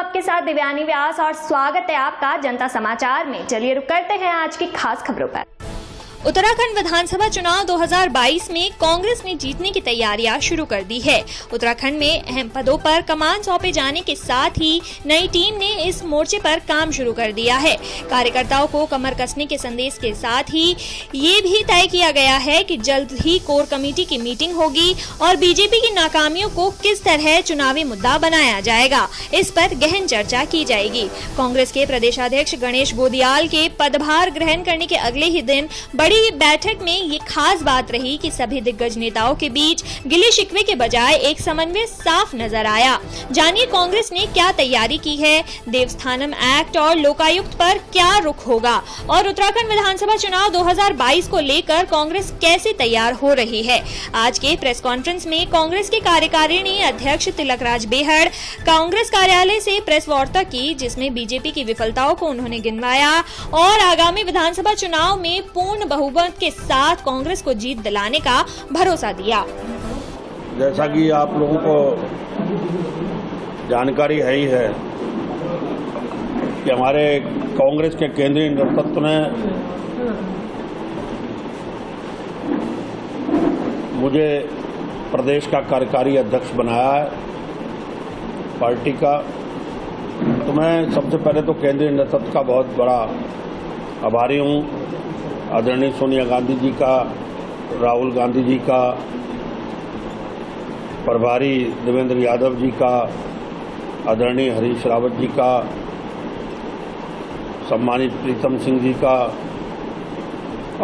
आपके साथ दिव्यानी व्यास और स्वागत है आपका जनता समाचार में। चलिए रुक करते हैं आज की खास खबरों पर। उत्तराखंड विधानसभा चुनाव 2022 में कांग्रेस ने जीतने की तैयारियां शुरू कर दी है। उत्तराखंड में अहम पदों पर कमान सौंपे जाने के साथ ही नई टीम ने इस मोर्चे पर काम शुरू कर दिया है। कार्यकर्ताओं को कमर कसने के संदेश के साथ ही ये भी तय किया गया है कि जल्द ही कोर कमेटी की मीटिंग होगी और बीजेपी की नाकामियों को किस तरह चुनावी मुद्दा बनाया जाएगा, इस पर गहन चर्चा की जाएगी। कांग्रेस के प्रदेशाध्यक्ष गणेश गोदियाल के पदभार ग्रहण करने के अगले ही दिन बड़ी बैठक में ये खास बात रही कि सभी दिग्गज नेताओं के बीच गिले शिकवे के बजाय एक समन्वय साफ नजर आया। जानिए कांग्रेस ने क्या तैयारी की है, देवस्थानम एक्ट और लोकायुक्त पर क्या रुख होगा और उत्तराखंड विधानसभा चुनाव 2022 को लेकर कांग्रेस कैसे तैयार हो रही है। आज के प्रेस कॉन्फ्रेंस में कांग्रेस के कार्यकारिणी अध्यक्ष तिलकराज बेहड़ कांग्रेस कार्यालय से प्रेस वार्ता की, जिसमें बीजेपी की विफलताओं को उन्होंने गिनवाया और आगामी विधानसभा चुनाव में पूर्ण बहुमत के साथ कांग्रेस को जीत दिलाने का भरोसा दिया। जैसा कि आप लोगों को जानकारी है ही है कि हमारे कांग्रेस के केंद्रीय नेतृत्व ने मुझे प्रदेश का कार्यकारी अध्यक्ष बनाया है पार्टी का। तो मैं सबसे पहले तो केंद्रीय नेतृत्व का बहुत बड़ा आभारी हूँ। आदरणीय सोनिया गांधी जी का, राहुल गांधी जी का, प्रभारी देवेंद्र यादव जी का, आदरणीय हरीश रावत जी का, सम्मानित प्रीतम सिंह जी का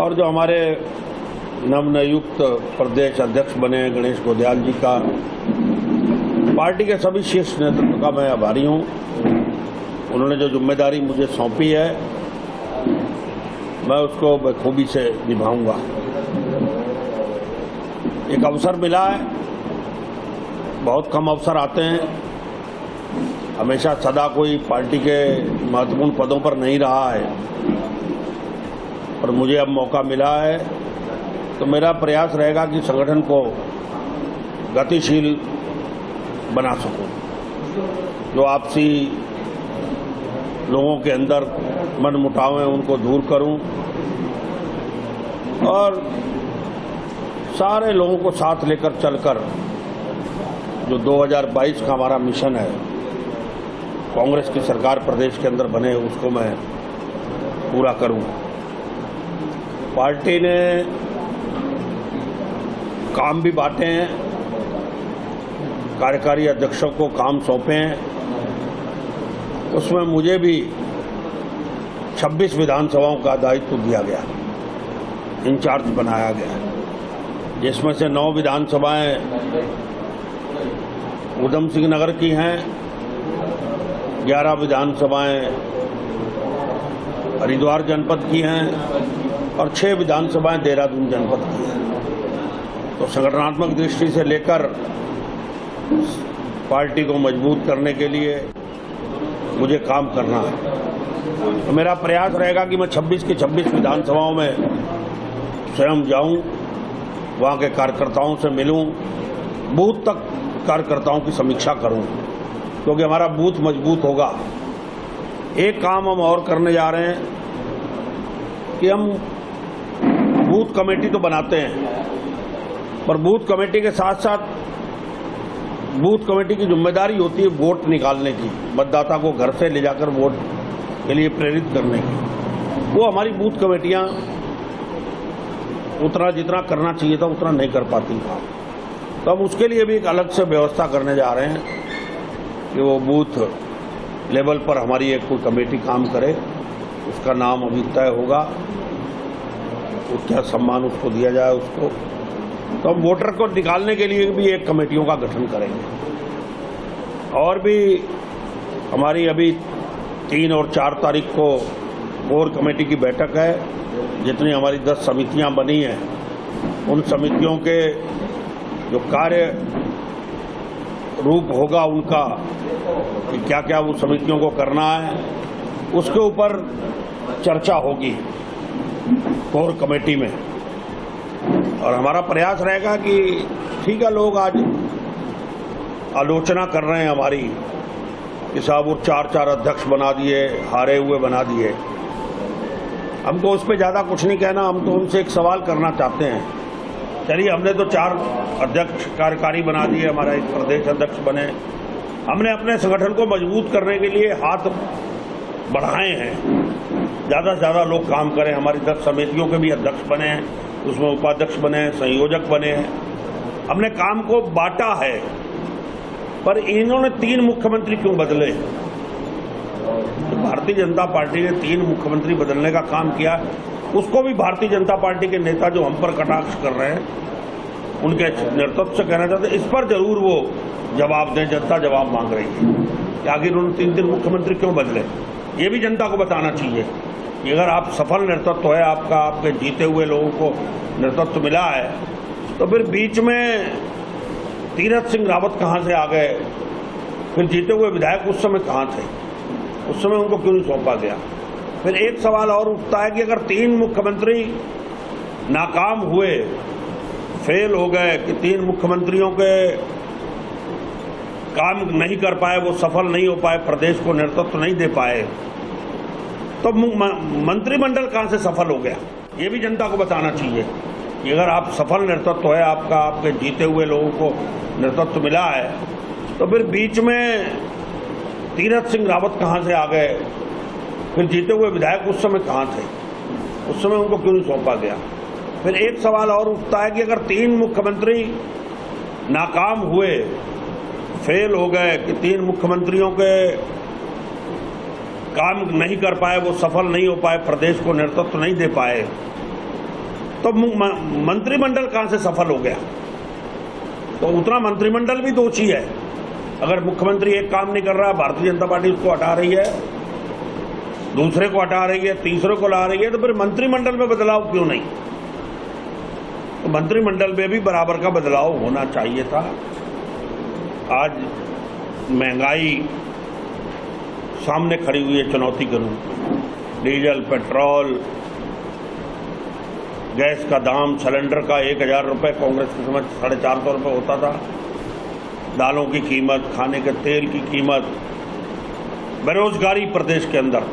और जो हमारे नवनियुक्त प्रदेश अध्यक्ष बने गणेश गोदियाल जी का, पार्टी के सभी शीर्ष नेतृत्व का मैं आभारी हूँ। उन्होंने जो जिम्मेदारी मुझे सौंपी है मैं उसको बखूबी से निभाऊंगा। एक अवसर मिला है, बहुत कम अवसर आते हैं, हमेशा सदा कोई पार्टी के महत्वपूर्ण पदों पर नहीं रहा है, पर मुझे अब मौका मिला है तो मेरा प्रयास रहेगा कि संगठन को गतिशील बना सकूं, जो आपसी लोगों के अंदर मनमुटाव है उनको दूर करूं और सारे लोगों को साथ लेकर चलकर जो 2022 का हमारा मिशन है, कांग्रेस की सरकार प्रदेश के अंदर बने, उसको मैं पूरा करूं। पार्टी ने काम भी बांटे हैं, कार्यकारी अध्यक्षों को काम सौंपे हैं, उसमें मुझे भी 26 विधानसभाओं का दायित्व दिया गया, इंचार्ज बनाया गया, जिसमें से 9 विधानसभाएं उधम सिंह नगर की हैं, 11 विधानसभाएं हरिद्वार जनपद की हैं और 6 विधानसभाएं देहरादून जनपद की हैं। तो संगठनात्मक दृष्टि से लेकर पार्टी को मजबूत करने के लिए मुझे काम करना है। तो मेरा प्रयास रहेगा कि मैं 26 की 26 विधानसभाओं में स्वयं जाऊं, वहां के कार्यकर्ताओं से मिलूं, बूथ तक कार्यकर्ताओं की समीक्षा करूं, क्योंकि हमारा बूथ मजबूत होगा। एक काम हम और करने जा रहे हैं कि हम बूथ कमेटी तो बनाते हैं, पर बूथ कमेटी के साथ साथ बूथ कमेटी की जिम्मेदारी होती है वोट निकालने की, मतदाता को घर से ले जाकर वोट के लिए प्रेरित करने की। वो हमारी बूथ कमेटियां उतना जितना करना चाहिए था उतना नहीं कर पाती। तो हम उसके लिए भी एक अलग से व्यवस्था करने जा रहे हैं कि वो बूथ लेवल पर हमारी एक कोई कमेटी काम करे, उसका नाम अभी तय होगा, तो क्या सम्मान उसको दिया जाए उसको। तो हम वोटर को निकालने के लिए भी एक कमेटियों का गठन करेंगे। और भी हमारी अभी 3 और 4 तारीख को कोर कमेटी की बैठक है। जितनी हमारी 10 समितियां बनी हैं, उन समितियों के जो कार्य रूप होगा उनका, कि क्या क्या वो समितियों को करना है, उसके ऊपर चर्चा होगी कोर कमेटी में। और हमारा प्रयास रहेगा कि ठीक है, लोग आज आलोचना कर रहे हैं हमारी कि साहब वो चार अध्यक्ष बना दिए, हारे हुए बना दिए। हमको उस पर ज़्यादा कुछ नहीं कहना, हम तो उनसे एक सवाल करना चाहते हैं। चलिए, हमने तो 4 अध्यक्ष कार्यकारी बना दिए, हमारा एक प्रदेश अध्यक्ष बने। हमने अपने संगठन को मजबूत करने के लिए हाथ बढ़ाए हैं, ज़्यादा से ज़्यादा लोग काम करें। हमारी 10 समितियों के भी अध्यक्ष बने हैं, उसमें उपाध्यक्ष बने हैं, संयोजक बने हैं। हमने काम को बांटा है। पर इन्होंने 3 मुख्यमंत्री क्यों बदले? तो भारतीय जनता पार्टी ने 3 मुख्यमंत्री बदलने का काम किया। उसको भी भारतीय जनता पार्टी के नेता जो हम पर कटाक्ष कर रहे हैं, उनके नेतृत्व से कहना चाहते हैं, इस पर जरूर वो जवाब दें। जनता जवाब मांग रही है कि आखिर उन्होंने 3 मुख्यमंत्री क्यों बदले। ये भी जनता को बताना चाहिए कि अगर आप सफल नेतृत्व है आपका, आपके जीते हुए लोगों को नेतृत्व मिला है, तो फिर बीच में तीरथ सिंह रावत कहाँ से आ गए? फिर जीते हुए विधायक उस समय कहाँ थे? उस समय उनको क्यों नहीं सौंपा गया? फिर एक सवाल और उठता है कि अगर 3 मुख्यमंत्री नाकाम हुए, फेल हो गए, कि 3 मुख्यमंत्रियों के काम नहीं कर पाए, वो सफल नहीं हो पाए, प्रदेश को नेतृत्व नहीं दे पाए, तो मंत्रिमंडल कहाँ से सफल हो गया? ये भी जनता को बताना चाहिए कि अगर आप सफल नेतृत्व है आपका, आपके जीते हुए लोगों को नेतृत्व मिला है, तो फिर बीच में तीरथ सिंह रावत कहाँ से आ गए? फिर जीते हुए विधायक उस समय कहाँ थे? उस समय उनको क्यों नहीं सौंपा गया? फिर एक सवाल और उठता है कि अगर 3 मुख्यमंत्री नाकाम हुए, फेल हो गए, कि 3 मुख्यमंत्रियों के काम नहीं कर पाए, वो सफल नहीं हो पाए, प्रदेश को नेतृत्व नहीं दे पाए, तो मंत्रिमंडल कहां से सफल हो गया? तो उतना मंत्रिमंडल भी दोषी है। अगर मुख्यमंत्री एक काम नहीं कर रहा, भारतीय जनता पार्टी उसको हटा रही है, दूसरे को हटा रही है, तीसरे को ला रही है, तो फिर मंत्रिमंडल में बदलाव क्यों नहीं? तो मंत्रिमंडल में भी बराबर का बदलाव होना चाहिए था। आज महंगाई सामने खड़ी हुई है चुनौती के रूप में। डीजल, पेट्रोल, गैस का दाम, सिलेंडर का 1000 रुपये कांग्रेस के समय 450 रुपये होता था। दालों की कीमत, खाने के तेल की कीमत, बेरोजगारी प्रदेश के अंदर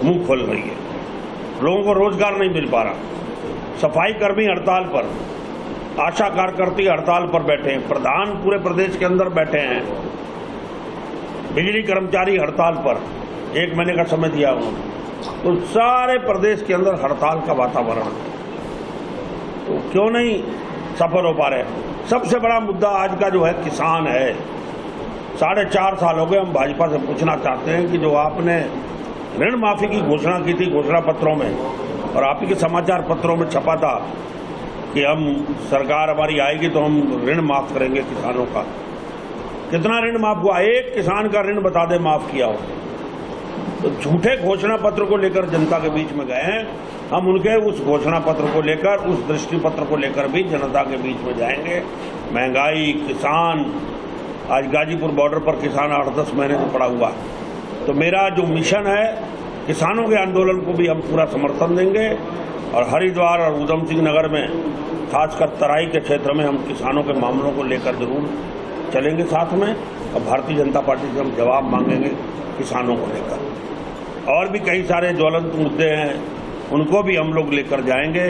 मुंह खोल रही है। लोगों को रोजगार नहीं मिल पा रहा। सफाई कर्मी हड़ताल पर, आशा कार्यकर्ती हड़ताल पर बैठे हैं, प्रधान पूरे प्रदेश के अंदर बैठे हैं, बिजली कर्मचारी हड़ताल पर 1 महीने का समय दिया उन्होंने। तो सारे प्रदेश के अंदर हड़ताल का वातावरण, तो क्यों नहीं सफल हो पा रहे? सबसे बड़ा मुद्दा आज का जो है किसान है। 4.5 साल हो गए हम भाजपा से पूछना चाहते हैं कि जो आपने ऋण माफी की घोषणा की थी घोषणा पत्रों में, और आप ही के समाचार पत्रों में छपा था कि हम सरकार हमारी आएगी तो हम ऋण माफ करेंगे किसानों का। कितना ऋण माफ हुआ? एक किसान का ऋण बता दे माफ किया हो। तो झूठे घोषणा पत्र को लेकर जनता के बीच में गए हैं। हम उनके उस घोषणा पत्र को लेकर, उस दृष्टि पत्र को लेकर भी जनता के बीच में जाएंगे। महंगाई, किसान, आज गाजीपुर बॉर्डर पर किसान 8-10 महीने से पड़ा हुआ। तो मेरा जो मिशन है, किसानों के आंदोलन को भी हम पूरा समर्थन देंगे, और हरिद्वार और उधम सिंह नगर में, खासकर तराई के क्षेत्र में, हम किसानों के मामलों को लेकर जरूर चलेंगे साथ में, और भारतीय जनता पार्टी से हम जवाब मांगेंगे किसानों को लेकर। और भी कई सारे ज्वलंत मुद्दे हैं, उनको भी हम लोग लेकर जाएंगे,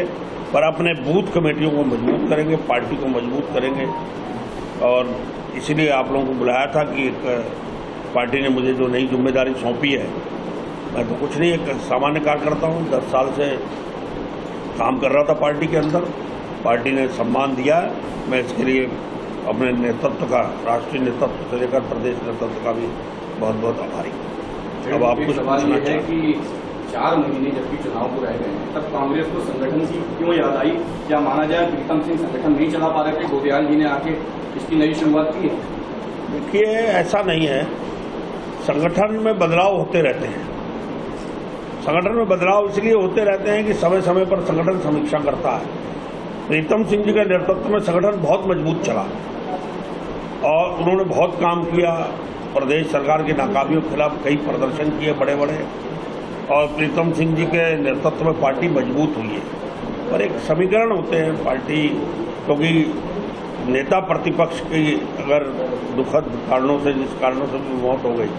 पर अपने बूथ कमेटियों को मजबूत करेंगे, पार्टी को मजबूत करेंगे। और इसलिए आप लोगों को बुलाया था कि एक पार्टी ने मुझे जो नई जिम्मेदारी सौंपी है, मैं तो कुछ नहीं, एक सामान्य कार्यकर्ता हूँ, 10 साल से काम कर रहा था पार्टी के अंदर। पार्टी ने सम्मान दिया, मैं इसके लिए अपने नेतृत्व का, राष्ट्रीय नेतृत्व से लेकर प्रदेश नेतृत्व का भी बहुत बहुत आभारी हूँ। अब आप कुछ पूछना है कि 4 महीने जबकि चुनाव को रह गए हैं, तब कांग्रेस को संगठन की क्यों याद आई? क्या माना जाए प्रीतम सिंह संगठन नहीं चला पा रहे थे, गोदयाल जी ने आके इसकी नई शुरुआत की है? देखिए, ऐसा नहीं है। संगठन में बदलाव होते रहते हैं। संगठन में बदलाव इसलिए होते रहते हैं कि समय समय पर संगठन समीक्षा करता है। प्रीतम सिंह जी के नेतृत्व में संगठन बहुत मजबूत चला और उन्होंने बहुत काम किया। प्रदेश सरकार की नाकामियों के खिलाफ कई प्रदर्शन किए बड़े बड़े, और प्रीतम सिंह जी के नेतृत्व में पार्टी मजबूत हुई है। पर एक समीकरण होते हैं पार्टी, क्योंकि नेता प्रतिपक्ष की अगर दुखद कारणों से जिस कारणों से भी मौत हो गई,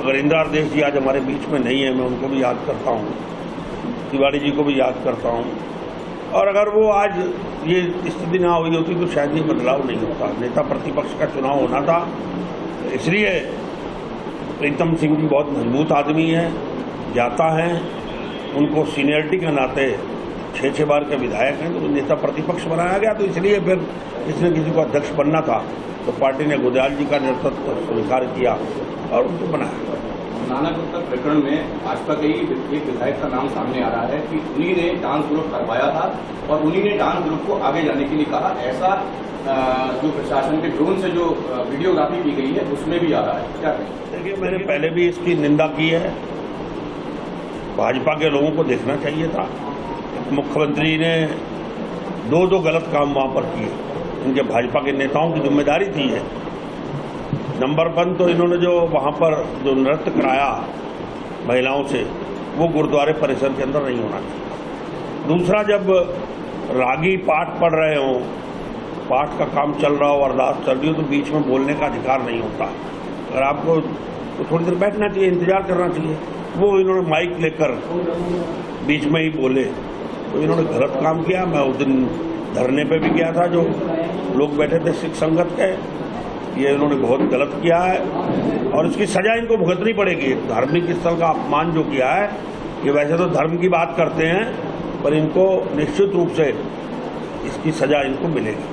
अगर इंदिरा देश जी आज हमारे बीच में नहीं है, मैं उनको भी याद करता हूँ, तिवारी जी को भी याद करता हूँ, और अगर वो आज ये स्थिति ना हुई होती तो शायद ये बदलाव नहीं होता। नेता प्रतिपक्ष का चुनाव होना था, इसलिए प्रीतम सिंह जी बहुत मजबूत आदमी है, जाता है, उनको सीनियरिटी के नाते 6 बार के विधायक हैं, तो नेता प्रतिपक्ष बनाया गया। तो इसलिए फिर किसी न किसी को अध्यक्ष बनना था, तो पार्टी ने गुदयाल जी का नेतृत्व स्वीकार किया और उनको बनाया। नाना गुप्ता प्रकरण में भाजपा के ही एक विधायक का नाम सामने आ रहा है कि उन्हीं ने डांस ग्रुप करवाया था और उन्हीं ने डांस ग्रुप को आगे जाने के लिए कहा। ऐसा जो प्रशासन के ड्रोन से जो वीडियोग्राफी की गई है उसमें भी आ रहा है, क्या कहें? देखिए, मैंने पहले भी इसकी निंदा की है। भाजपा के लोगों को देखना चाहिए था, मुख्यमंत्री ने दो गलत काम वहां पर किए, इनके भाजपा के नेताओं की जिम्मेदारी थी है। नंबर 1 तो इन्होंने जो वहां पर जो नृत्य कराया महिलाओं से, वो गुरुद्वारे परिसर के अंदर नहीं होना चाहिए। दूसरा, जब रागी पाठ पढ़ रहे हो, पाठ का काम चल रहा हो, अरदास चल रही हो, तो बीच में बोलने का अधिकार नहीं होता। अगर आपको तो थोड़ी देर बैठना चाहिए, इंतजार करना चाहिए। वो इन्होंने माइक लेकर बीच में ही बोले, तो इन्होंने गलत काम किया। मैं उस दिन धरने पे भी गया था, जो लोग बैठे थे सिख संगत के, ये इन्होंने बहुत गलत किया है और इसकी सजा इनको भुगतनी पड़ेगी। धार्मिक स्थल का अपमान जो किया है, ये वैसे तो धर्म की बात करते हैं, पर इनको निश्चित रूप से इसकी सजा इनको मिलेगी।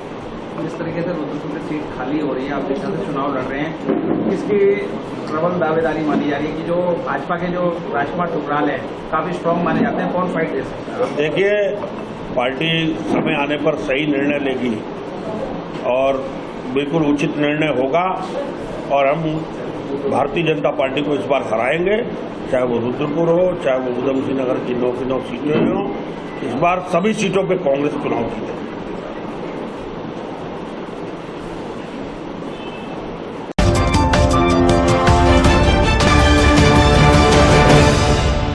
जिस तरीके से रुद्रपुर की सीट खाली हो रही है, आप जिस तरह से चुनाव लड़ रहे हैं, इसकी प्रबल दावेदारी मानी जा रही है कि जो भाजपा के जो राजकुमार ठुकराल है काफी स्ट्रांग माने जाते हैं, कौन फाइट दे सकता है? देखिए, पार्टी समय आने पर सही निर्णय लेगी और बिल्कुल उचित निर्णय होगा और हम भारतीय जनता पार्टी को इस बार हराएंगे, चाहे वो रुद्रपुर हो, चाहे वो उधम सिंह नगर की 9 की 9 सीटें हों। इस बार सभी सीटों पे कांग्रेस चुनाव जीतेगी।